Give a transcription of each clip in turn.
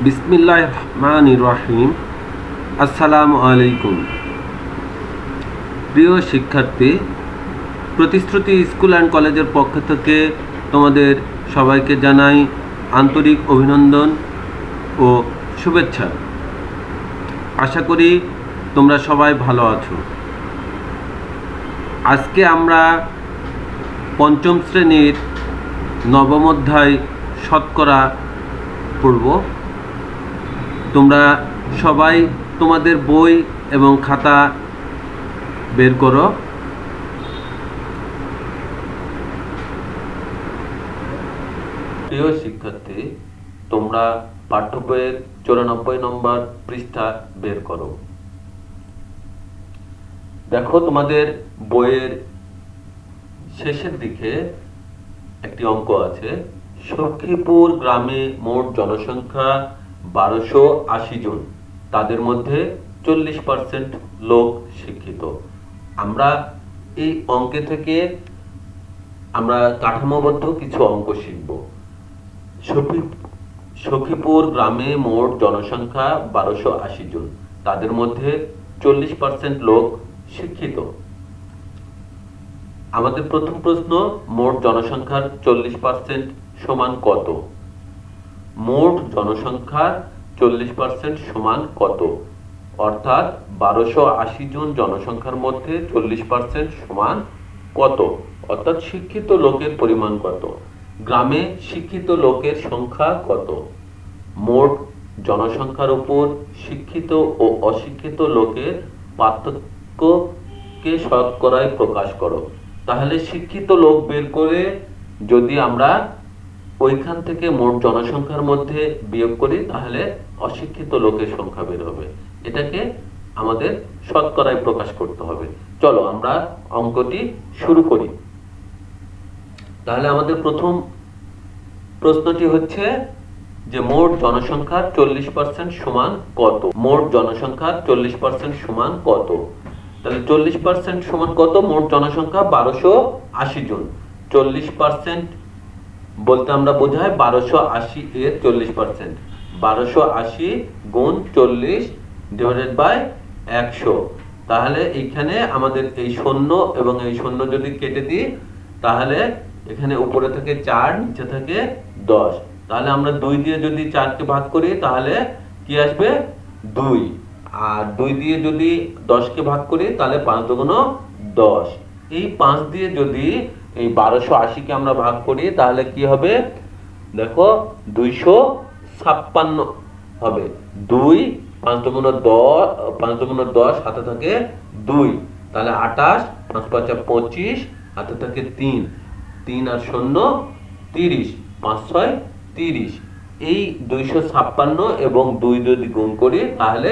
বিসমিল্লাহির রহমানির রহিম। আসসালামু আলাইকুম। প্রিয় শিক্ষার্থী, প্রতিশ্রুতি স্কুল অ্যান্ড কলেজের পক্ষ থেকে তোমাদের সবাইকে জানাই আন্তরিক অভিনন্দন ও শুভেচ্ছা। আশা করি তোমরা সবাই ভালো আছো। আজকে আমরা পঞ্চম শ্রেণীর নবম অধ্যায় শতকরা পড়ব। তোমরা সবাই তোমাদের বই এবং খাতা বের করো। প্রিয় শিক্ষার্থী, তোমরা পাঠ্য বইয়ের 94 নম্বর পৃষ্ঠা বের করো। দেখো, তোমাদের বইয়ের শেষের দিকে একটি অঙ্ক আছে। সখীপুর গ্রামে মোট জনসংখ্যা 1280 জন, তাদের মধ্যে 40% লোক শিক্ষিত। আমরা এই অঙ্কে থেকে আমরা কাঠামোবদ্ধ কিছু অঙ্ক শিখব। সখীপুর গ্রামে মোট জনসংখ্যা 1280 জন, তাদের মধ্যে 40% লোক শিক্ষিত। আমাদের প্রথম প্রশ্ন, মোট জনসংখ্যার 40% সমান কত? মোট জনসংখ্যার 40% সমান কত? অর্থাৎ 1280 জন জনসংখ্যার মধ্যে 40% সমান কত? অর্থাৎ শিক্ষিত লোকের পরিমাণ কত? গ্রামে শিক্ষিত লোকের সংখ্যা কত? মোট জনসংখ্যার উপর শিক্ষিত ও অশিক্ষিত লোকের পার্থক্যকে শতকরায় প্রকাশ করো। তাহলে শিক্ষিত লোক বের করে যদি আমরা ওইখান থেকে মোট জনসংখ্যার মধ্যে বিয়োগ করি, তাহলে অশিক্ষিত লোকের সংখ্যা বের হবে। এটাকে আমাদের শতকরায় প্রকাশ করতে হবে। চলো আমরা অঙ্কটি শুরু করি। তাহলে আমাদের প্রথম প্রশ্নটি হচ্ছে যে মোট জনসংখ্যার 40% সমান কত? মোট জনসংখ্যার 40% সমান কত? তাহলে 40% সমান কত? মোট জনসংখ্যা 1280 জন। 40% বলতে আমরা বোঝাই 1280 এর 40%। 1280 গুণ 40 ডিভাইডেড বাই 100। তাহলে এখানে আমাদের এই শূন্য এবং এই শূন্য যদি কেটে দিই, তাহলে এখানে উপরে থেকে 4, নিচে থেকে 10। তাহলে আমরা 2 দিয়ে যদি 4কে ভাগ করি, তাহলে কি আসবে? 2। আর 2 দিয়ে যদি 10কে ভাগ করি, তাহলে 5 দুগুণ 10। এই 5 দিয়ে যদি এই 1280 কে আমরা ভাগ করি, তাহলে কি হবে? দেখো, 256 হবে। 2 5 দুগুণ 10, 5 দুগুণ 10, হাতে থাকে 2, তাহলে 28, 5 5 25, হাতে থাকে 3, 3 আর 0 30, 5 6 30। এই 256 এবং 2 যদি গুণ করি, তাহলে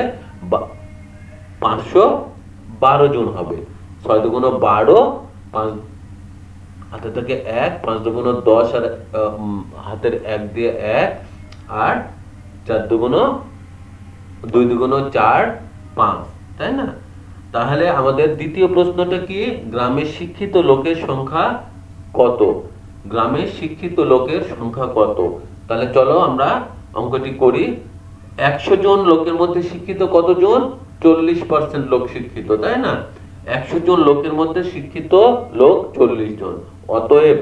512 জন হবে। 6 দুগুণ 12, 5 হাতে থেকে 1, 5 দুগুণ 10, আর হাতের 1 দিয়ে 1, আর 4 দুগুণ 2 দুগুণ 4, 5, তাই না? তাহলে আমাদের দ্বিতীয় প্রশ্নটা কি? গ্রামের শিক্ষিত লোকের সংখ্যা কত? গ্রামের শিক্ষিত লোকের সংখ্যা কত? তাহলে চলো আমরা অঙ্কটি করি। 100 জন লোকের মধ্যে শিক্ষিত কতজন? 40% লোক শিক্ষিত, তাই না? 100 জন লোকের মধ্যে শিক্ষিত লোক 40 জন। অতএব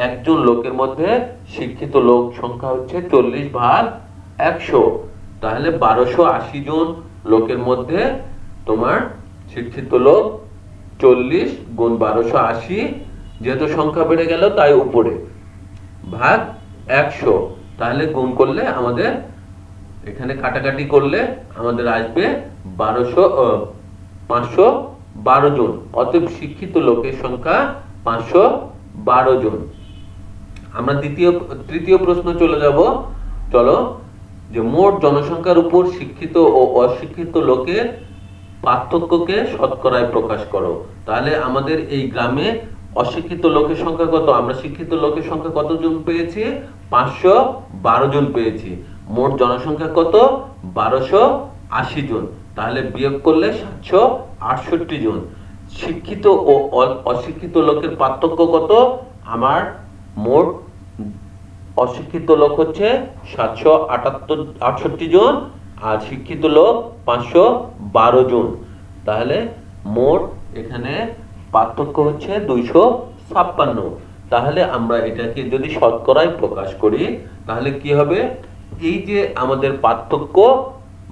একজন লোকের মধ্যে শিক্ষিত লোক সংখ্যা হচ্ছে 40 ভাগ 100। তাহলে 1280 জন লোকের মধ্যে তোমার শিক্ষিত লোক 40 গুণ 1280, যেহেতু সংখ্যা বেড়ে গেল তাই উপরে, ভাগ 100। তাহলে গুণ করলে আমাদের এখানে কাটাকাটি করলে আমাদের আসবে 512 জন। অতএব শিক্ষিত লোকের সংখ্যা 512 জন। আমরা তৃতীয় প্রশ্ন চলে যাব। চলো, যে মোট জনসংখ্যার উপর শিক্ষিত ও অশিক্ষিত লোকের পার্থক্যকে শতকরায় প্রকাশ করো। তাহলে আমাদের এই গ্রামে অশিক্ষিত লোকের সংখ্যা কত? আমরা শিক্ষিত লোকের সংখ্যা কতজন পেয়েছি? 512 জন পেয়েছি। মোট জনসংখ্যা কত? 1280 জন। তাহলে বিয়োগ করলে 768 জন। শিক্ষিত ও অশিক্ষিত লোকের পার্থক্য কত? আমার মোট অশিক্ষিত লোক হচ্ছে 768 জন, আর শিক্ষিত লোক 512 জন। তাহলে মোট এখানে পার্থক্য হচ্ছে 256। তাহলে আমরা এটাকে যদি শতকরায় প্রকাশ করি তাহলে কি হবে, এই যে আমাদের পার্থক্য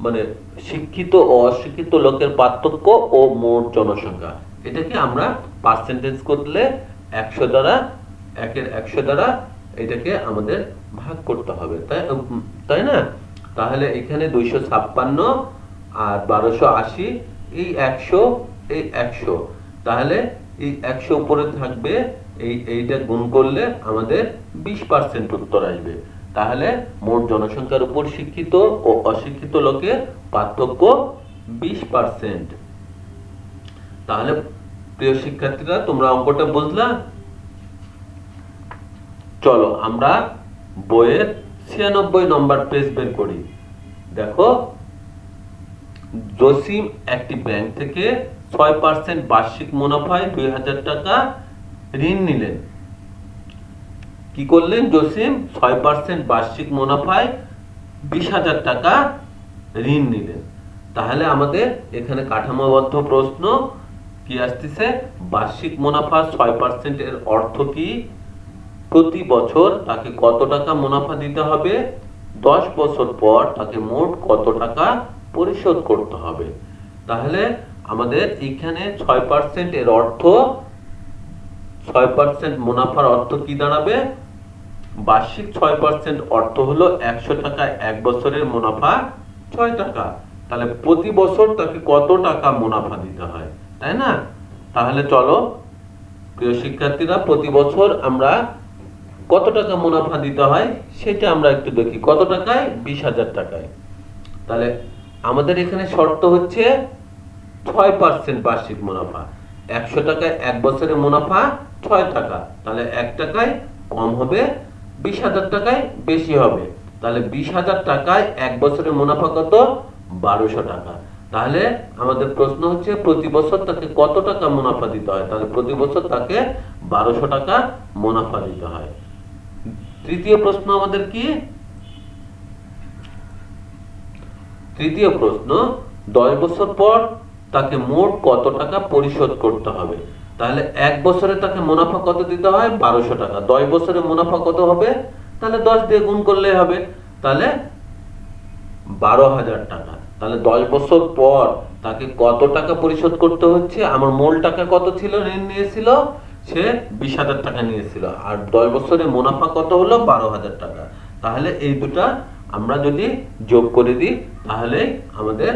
মানে শিক্ষিত ও অশিক্ষিত লোকের পার্থক্য ও মোট জনসংখ্যা, এটাকে আমরা পার্সেন্টেজ করলে 100 দ্বারা 100 দ্বারা এটাকে আমাদের ভাগ করতে হবে, তাই না? তাহলে এখানে 256 আর 1280, এই 100 এই 100, তাহলে এই 100 উপরে থাকবে, এইটা গুণ করলে আমাদের 20% উত্তর আসবে। তাহলে মোট জনসংখ্যার উপর শিক্ষিত ও অশিক্ষিত লোকের পার্থক্য 20%। তাহলে প্রিয় শিক্ষার্থীরা, তোমরা অঙ্কটা বুঝলা? চলো আমরা বইয়ের 96 নম্বর পেজ বের করি। দেখো, জসিম একটি ব্যাংক থেকে 6% বার্ষিক মুনাফায় 2000 টাকা ঋণ নিলেন। কি করলেন? জসিম 6% বার্ষিক মুনাফায় 20,000 টাকা ঋণ নিলেন। তাহলে আমাদের এখানে কাঠামোবদ্ধ প্রশ্ন কি আসতেছে, বার্ষিক মুনাফা 6% এর অর্থ কি? প্রতি বছর তাকে কত টাকা মুনাফা দিতে হবে, 10 বছর পর তাকে মোট কত টাকা পরিশোধ করতে হবে। তাহলে আমাদের এখানে 6% এর অর্থ, 6% মুনাফার অর্থ কি দাঁড়াবে? বার্ষিক 6% অর্থ হলো 100 টাকায় 1 বছরের মুনাফা 6 টাকা। তাহলে প্রতি বছর তাকে কত টাকা মুনাফা দিতে হয়, তাই না? তাহলে চলো প্রিয় শিক্ষার্থীরা, প্রতি বছর আমরা কত টাকা মুনাফা দিতে হয় সেটা আমরা একটু দেখি। কত টাকায়? 20,000 টাকায়। তাহলে আমাদের এখানে শর্ত হচ্ছে 6% বার্ষিক মুনাফা, 100 টাকায় 1 বছরের মুনাফা 6 টাকা, তাহলে 1 টাকায় কম হবে, 20,000 টাকায় বেশি হবে। তাহলে 20,000 টাকায় 1 বছরের মুনাফা কত? 1200 টাকা। তাহলে আমাদের প্রশ্ন হচ্ছে প্রতি বছর তাকে কত টাকা মুনাফা দিতে হয়? তাহলে প্রতি বছর তাকে 1200 টাকা মুনাফা দিতে হয়। তৃতীয় প্রশ্ন আমাদের কি? তৃতীয় প্রশ্ন, 10 বছর পর তাকে মোট কত টাকা পরিশোধ করতে হবে? তাহলে 1 বছরে তাকে মুনাফা কত দিতে হয়? 1200 টাকা। 10 বছরে মুনাফা কত হবে? তাহলে 10 দিয়ে গুণ করলে হবে, তাহলে 12,000 টাকা। তাহলে 10 বছর পর তাকে কত টাকা পরিশোধ করতে হচ্ছে? আমার মূল টাকা কত ছিল? ঋণ নিয়েছিল, সে 20,000 টাকা নিয়েছিল, আর 10 বছরে মুনাফা কত হলো? 12,000 টাকা। তাহলে এই দুটা আমরা যদি যোগ করে দিই তাহলে আমাদের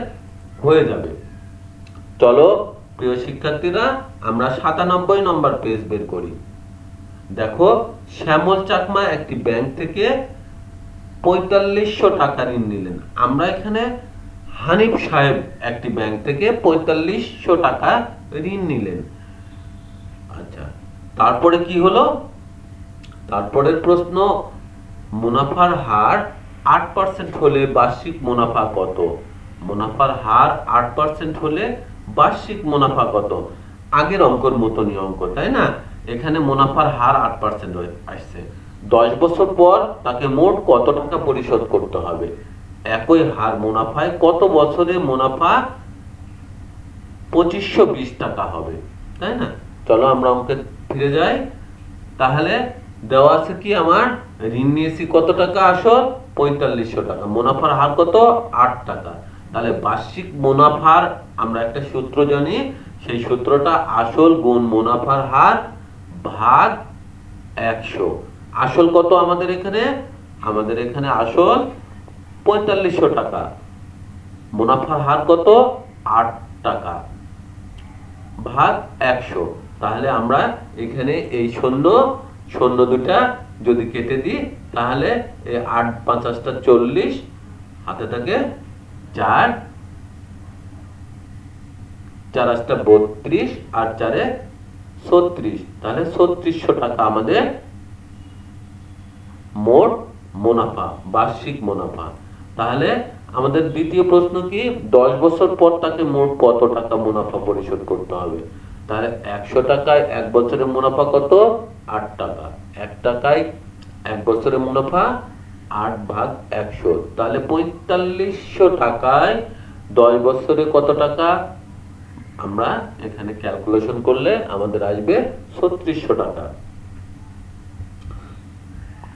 হয়ে যাবে। চলো প্রিয় শিক্ষার্থীরা, আমরা 97 নম্বর পেজ বের করি। দেখো, শ্যামল চাকমা একটি ব্যাংক থেকে 4500 টাকা ঋণ নিলেন। আমরা এখানে হানিফ সাহেব একটি ব্যাংক থেকে 4500 টাকা ঋণ নিলেন। আচ্ছা, তারপরে কি হলো? তারপরের প্রশ্ন, মুনাফার হার 8% হলে বার্ষিক মুনাফা কত? মুনাফার হার 8% হলে বার্ষিক মুনাফা কত? আগের অঙ্কের মতনই অঙ্ক, তাই না? এখানে মুনাফার হার 8% আসছে। 10 বছর পর তাকে মোট কত টাকা পরিশোধ করতে হবে? একই হার মুনাফায় কত বছরে মুনাফা 2520 টাকা হবে, তাই না? চলো আমরা অঙ্কে ফিরে যাই। তাহলে দেওয়া আছে কি, আমার ঋণ নিয়েছি কত টাকা? আসল 4500 টাকা। মুনাফার হার কত? 8 টাকা। তাহলে বার্ষিক মুনাফার আমরা একটা সূত্র জানি, সেই সূত্রটা আসল গুণ মুনাফার হার ভাগ 100। আসল কত আমাদের এখানে? আমাদের এখানে আসল 4500 টাকা, মুনাফার হার কত? 8 টাকা, ভাগ 100। তাহলে আমরা এখানে এই শূন্য শূন্য দুটা যদি কেটে দিই তাহলে 8 5 40, হাতে থাকে 4 4 32 আর 4 36। তাহলে 3600 টাকা আমাদের মোট মুনাফা, বার্ষিক মুনাফা। তাহলে আমাদের দ্বিতীয় প্রশ্ন কি, 10 বছর পর তাকে মোট কত টাকা মুনাফা পরিশোধ করতে হবে? তাহলে 100 টাকায় 1 বছরের মুনাফা কত? 8 টাকা। 1 টাকায় 1 বছরের মুনাফা 8/100, তাহলে 4500 টাকায় 10 বছরে কত টাকা? আমরা এখানে ক্যালকুলেশন করলে আমাদের আসবে 3600 টাকা।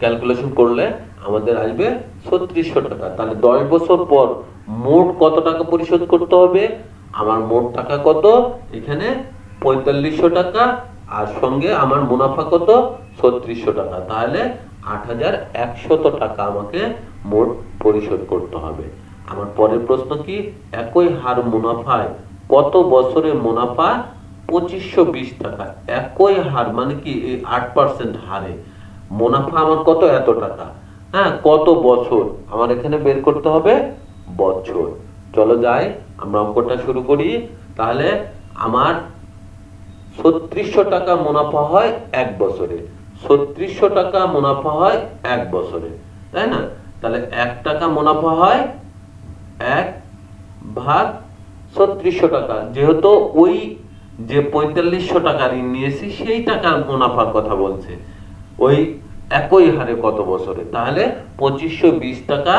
ক্যালকুলেশন করলে আমাদের আসবে 3600 টাকা। তাহলে 10 বছর পর মোট কত টাকা পরিশোধ করতে হবে? আমার মোট টাকা কত? এখানে 4500 টাকা, আর সঙ্গে আমার মুনাফা কত? 3600 টাকা। তাহলে 8100 টাকা আমাকে মোট পরিশোধ করতে হবে। আমার পরের প্রশ্ন কি? একই হার মুনাফায় কত বছরের মুনাফা 2520 টাকা। একই হার মানে কি? এই 8% হারে মুনাফা আমার কত? এত টাকা। হ্যাঁ, কত বছর? আমার এখানে বের করতে হবে বছর। চলো যাই, আমরা অঙ্কটা শুরু করি। তাহলে আমার 3600 টাকা মুনাফা হয় 1 বছরে। 3600 টাকা মুনাফা হয় 1 বছরে, তাই না? তাহলে 1 টাকা মুনাফা হয় 1/3600 টাকা। যেহেতু ওই যে 4500 টাকা ঋণ নিয়েছি সেই টাকার মুনাফার কথা বলছে, ওই একই হারে কত বছরে। তাহলে 2520 টাকা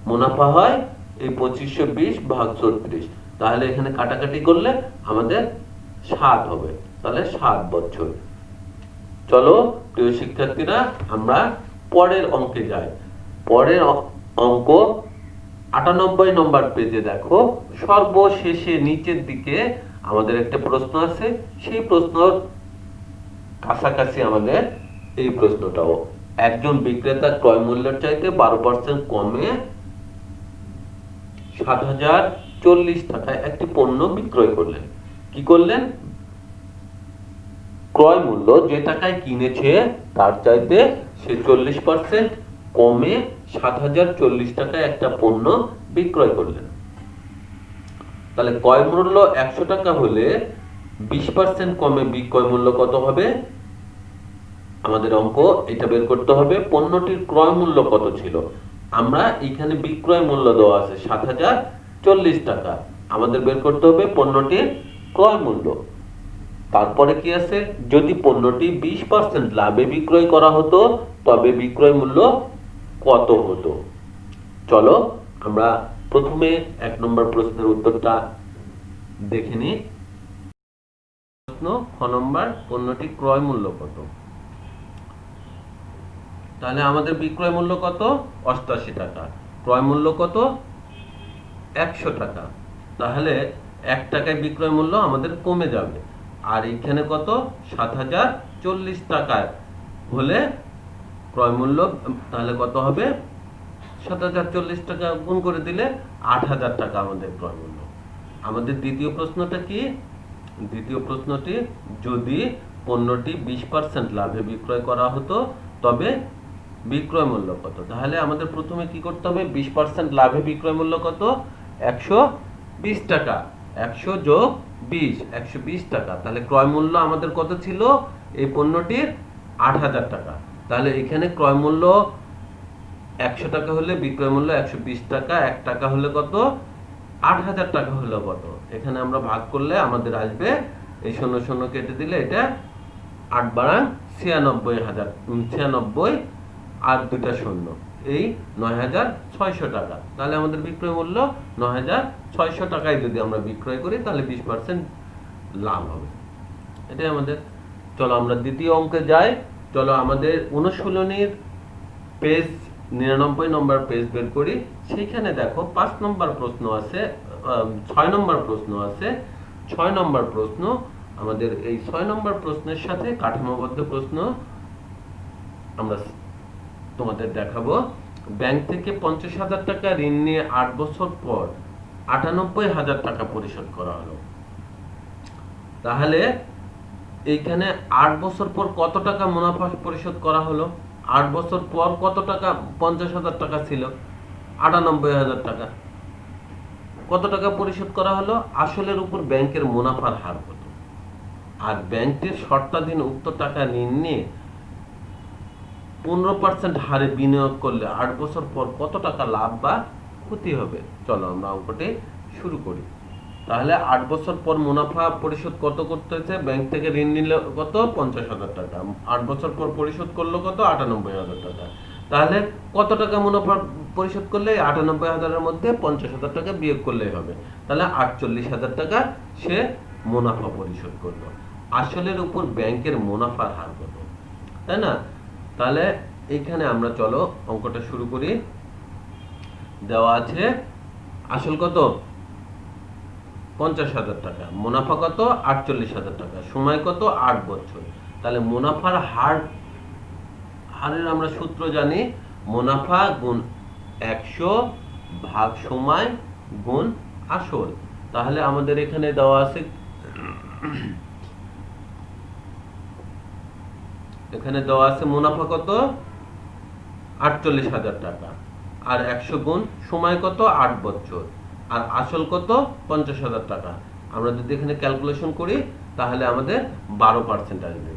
মুনাফা হয়, এই 2520/36। তাহলে এখানে কাটাকাটি করলে আমাদের 7 হবে। তাহলে 7 বছর। চলো প্রিয় শিক্ষার্থীরা, আমরা পরের অঙ্কে যাই। পরের অঙ্ক 98 নম্বর পেজে দেখো, সর্বশেষে নিচের দিকে আমাদের একটা প্রশ্ন আছে। সেই প্রশ্নর কাছাকাছি আমাদের এই প্রশ্নটাও। একজন বিক্রেতা ক্রয় মূল্যের চাইতে 12% কমে 7040 টাকায় একটি পণ্য বিক্রয় করলেন। কি করলেন? ক্রয় মূল্য যে টাকায় কিনেছে তার চাইতে সে 40% কমে 7040 টাকায় একটা পণ্য বিক্রয় করলেন। তাহলে ক্রয় মূল্য 100 টাকা হলে 20% কমে বিক্রয় মূল্য কত হবে? আমাদের অঙ্ক এটা বের করতে হবে। পণ্যটির ক্রয় মূল্য কত ছিল? আমরা এখানে বিক্রয় মূল্য দেওয়া আছে 7040 টাকা। আমাদের বের করতে হবে পণ্যটির ক্রয় মূল্য। তারপরে কি আছে? যদি পণ্যটি 20% লাভে বিক্রয় করা হতো তবে বিক্রয় মূল্য কত হতো? চলো আমরা প্রথমে 1 নম্বর প্রশ্নের উত্তরটা দেখে নিই। প্রশ্ন খ নম্বর, পণ্যটি ক্রয় মূল্য কত? তাহলে আমাদের বিক্রয় মূল্য কত? 88 টাকা। ক্রয় মূল্য কত? 100 টাকা। তাহলে 1 টাকায় বিক্রয় মূল্য আমাদের কমে যাবে। আর এখানে কত? 7040 টাকায় হলে ক্রয় মূল্য তাহলে কত হবে? 7040 টাকা গুণ করে দিলে 8000 টাকা আমাদের ক্রয় মূল্য। আমাদের দ্বিতীয় প্রশ্নটা কি? দ্বিতীয় প্রশ্নটি, যদি পণ্যটি 20% লাভে বিক্রয় করা হতো তবে বিক্রয় মূল্য কত? তাহলে আমাদের প্রথমে কি করতে হবে? 20% লাভে বিক্রয় মূল্য কত? 120 টাকা। 100 যোগ 20, 120 টাকা। তাহলে ক্রয় মূল্য আমাদের কত ছিল এই পণ্যটির? 8000 টাকা। তাহলে এখানে ক্রয় মূল্য 100 টাকা হলে বিক্রয় মূল্য 120 টাকা। 1 টাকা হলে কত? 8000 টাকা হলে কত? এখানে আমরা ভাগ করলে আমাদের আসবে, এই 0 0 কেটে দিলে এটা 8 বারাং 96,000, 96 আর 2টা 0, এই 9600 টাকা। তাহলে আমাদের বিক্রয় মূল্য 9600 টাকায় যদি আমরা বিক্রয় করি তাহলে 20% লাভ হবে। এটাই আমাদের। চলো আমরা দ্বিতীয় অঙ্কে যাই। চলো আমাদের অনুশীলনীর পেজ 99 নম্বর পেজ বের করি। সেইখানে দেখো 5 নম্বর প্রশ্ন আছে, 6 নম্বর প্রশ্ন আছে। 6 নম্বর প্রশ্ন, আমাদের এই 6 নম্বর প্রশ্নের সাথে কাঠামোবদ্ধ প্রশ্ন আমরা তোমাদের দেখাবো। ব্যাংক থেকে 50,000 টাকা ঋণ নিয়ে 8 বছর পর 98,000 টাকা পরিশোধ করা হলো। তাহলে এইখানে 8 বছর পর কত টাকা মুনাফা পরিশোধ করা হলো? 8 বছর পর কত টাকা? 50,000 টাকা ছিল, 98,000 টাকা। কত টাকা পরিশোধ করা হলো? আসলের উপর ব্যাংকের মুনাফার হার কত? আর ব্যাংকটির শর্তাধীন উক্ত টাকা ঋণ নিয়ে 15% হারে বিনিয়োগ করলে 8 বছর পর কত টাকা লাভ বা ক্ষতি হবে? চলো আমরা অঙ্কটি শুরু করি। তাহলে 8 বছর পর মুনাফা পরিশোধ কত করতে হয়েছে? ব্যাংক থেকে ঋণ নিল কত? 50,000 টাকা। 8 বছর পর পরিশোধ করলো কত? 98,000 টাকা। তাহলে কত টাকা মুনাফা পরিশোধ করলে 98,000 এর মধ্যে 50,000 টাকা বিয়োগ করলেই হবে। তাহলে 48,000 টাকা সে মুনাফা পরিশোধ করলো। আসলের উপর ব্যাংকের মুনাফার হার কত, তাই না? তাহলে এইখানে আমরা চলো অঙ্কটা শুরু করি। দেওয়া আছে আসল কত? 50,000 টাকা, মুনাফা কত? 48,000 টাকা, সময় কত? 8 বছর। তাহলে মুনাফার হারের আমরা সূত্র জানি, মুনাফা গুণ 100 ভাগ সময় গুণ আসল। তাহলে আমাদের এখানে দেওয়া আছে, এখানে দেওয়া আছে মুনাফা কত? 48,000 টাকা, আর 100 গুণ সময় কত? 8 বছর, আর আসল কত? 50,000 টাকা। আমরা যদি এখানে ক্যালকুলেশন করি তাহলে আমাদের 12% আসবে।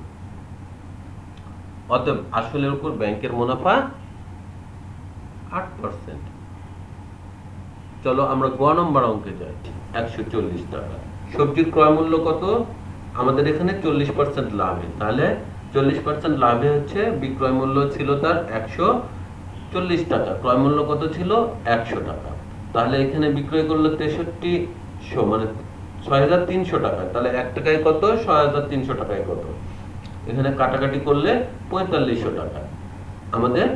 অতএব আসলের উপর ব্যাংকের মুনাফা 8%। চলো আমরা গ নম্বর অঙ্কে যাই। 140 টাকা। সবজির ক্রয় মূল্য কত? আমাদের এখানে 40% লাভে, তাহলে 40% লাভে হচ্ছে বিক্রয় মূল্য ছিল তার 140 টাকা, ক্রয় মূল্য কত ছিল? 100 টাকা। তাহলে এখানে বিক্রয় করলো 6300, মানে 6,300 টাকা। তাহলে 1 টাকায় কত? 6,300 টাকায় কত? এখানে কাটাকাটি করলে 4500 টাকা। আমাদের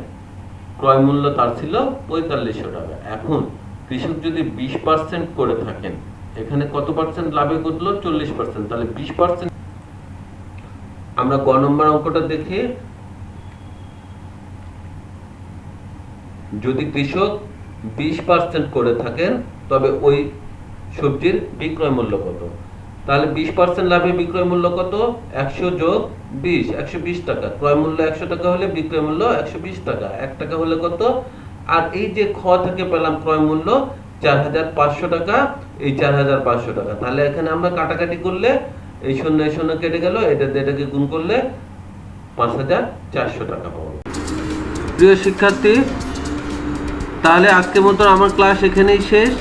ক্রয় মূল্য তার ছিল 4500 টাকা। এখন কৃষক যদি 20% করে থাকেন, এখানে কত পার্সেন্ট লাভে করলো? 40%। তাহলে 20%। আমরা গ নম্বর অঙ্কটা দেখি। যদি কৃষক 20% করে থাকেন তবে ওই সবজির বিক্রয় মূল্য কত? তাহলে 20% লাভে বিক্রয় মূল্য কত? 100 যোগ 20, 120 টাকা। ক্রয় মূল্য 100 টাকা হলে বিক্রয় মূল্য 120 টাকা। 1 টাকা হলে কত? আর এই যে খ থেকে পেলাম ক্রয় মূল্য 4,500 টাকা, এই 4,500 টাকা। তাহলে এখানে আমরা কাটাকাটি করলে এই শূন্য এই শূন্য কেটে গেল, এটাকে গুণ করলে 5,400 টাকা পাবো। প্রিয় শিক্ষার্থী, তাহলে আজকের মতন আমার ক্লাস এখানেই শেষ।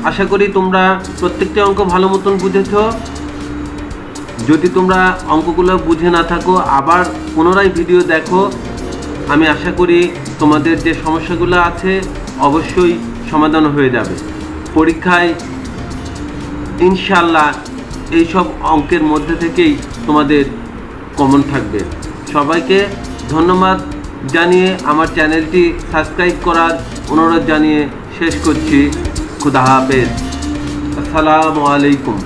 আশা করি তোমরা প্রত্যেকটি অঙ্ক ভালো মতন বুঝেছ। যদি তোমরা অঙ্কগুলো বুঝে না থাকো আবার পুনরায় ভিডিও দেখো। আমি আশা করি তোমাদের যে সমস্যাগুলো আছে অবশ্যই সমাধান হয়ে যাবে। পরীক্ষায় ইনশাআল্লাহ এইসব অঙ্কের মধ্যে থেকেই তোমাদের কমন থাকবে। সবাইকে ধন্যবাদ জানিয়ে আমার চ্যানেলটি সাবস্ক্রাইব করার অনুরোধ জানিয়ে শেষ করছি। খুদা হাফেজ। আসসালামু আলাইকুম।